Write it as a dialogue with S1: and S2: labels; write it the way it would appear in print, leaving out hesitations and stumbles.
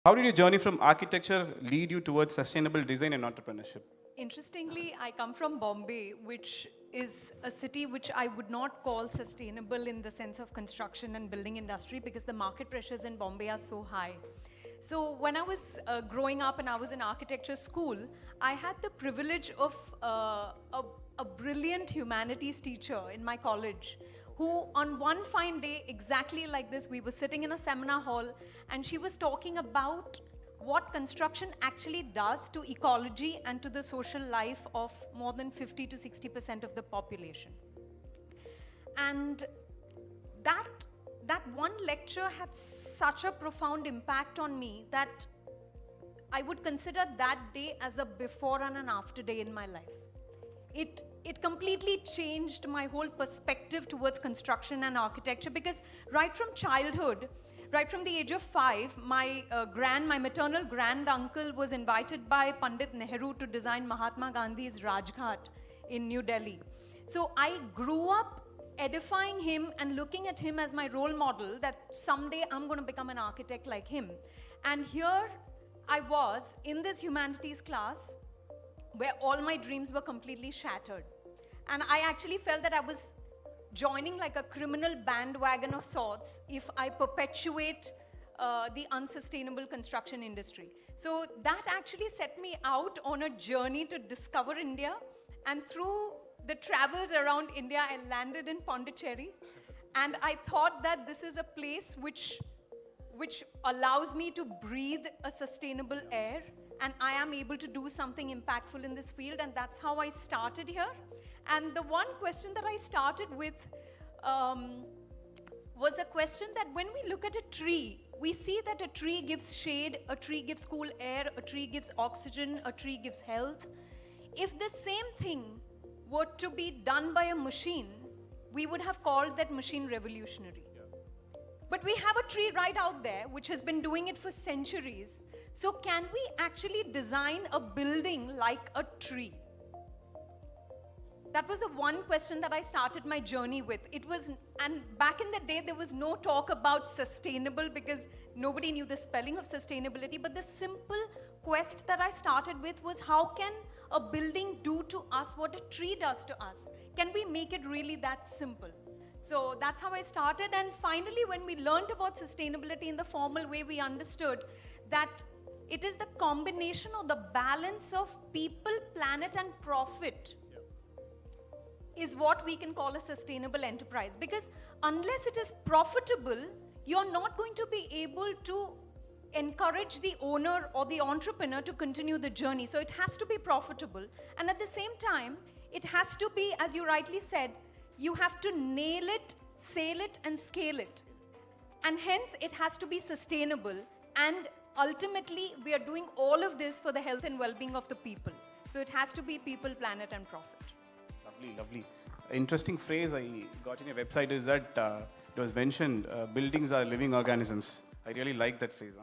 S1: How did your journey from architecture lead you towards sustainable design and entrepreneurship?
S2: Interestingly, I come from Bombay, which is a city which I would not call sustainable in the sense of construction and building industry because the market pressures in Bombay are so high. So when I was growing up and I was in architecture school, I had the privilege of a brilliant humanities teacher in my college who on one fine day, exactly like this, we were sitting in a seminar hall and she was talking about what construction actually does to ecology and to the social life of more than 50 to 60% of the population. And that one lecture had such a profound impact on me that I would consider that day as a before and an after day in my life. It completely changed my whole perspective towards construction and architecture because right from childhood, right from the age of 5, my maternal granduncle was invited by Pandit Nehru to design Mahatma Gandhi's Rajghat in New Delhi. So I grew up edifying him and looking at him as my role model that someday I'm going to become an architect like him. And here I was in this humanities class where all my dreams were completely shattered. And I actually felt that I was joining like a criminal bandwagon of sorts if I perpetuate the unsustainable construction industry. So that actually set me out on a journey to discover India. And through the travels around India, I landed in Pondicherry. And I thought that this is a place which allows me to breathe a sustainable air. And I am able to do something impactful in this field. And that's how I started here. And the one question that I started with was a question that when we look at a tree, we see that a tree gives shade, a tree gives cool air, a tree gives oxygen, a tree gives health. If the same thing were to be done by a machine, we would have called that machine revolutionary. But we have a tree right out there which has been doing it for centuries. So can we actually design a building like a tree? That was the one question that I started my journey with. And back in the day, there was no talk about sustainable because nobody knew the spelling of sustainability. But the simple quest that I started with was how can a building do to us what a tree does to us? Can we make it really that simple? So that's how I started. And finally, when we learned about sustainability in the formal way, we understood that it is the combination or the balance of people, planet, and profit is what we can call a sustainable enterprise. Because unless it is profitable, you're not going to be able to encourage the owner or the entrepreneur to continue the journey. So it has to be profitable. And at the same time, it has to be, as you rightly said, you have to nail it, sail it, and scale it. And hence, it has to be sustainable. And ultimately, we are doing all of this for the health and well-being of the people. So it has to be people, planet, and profit.
S1: Lovely, lovely. Interesting phrase I got in your website is that it was mentioned buildings are living organisms. I really like that phrase.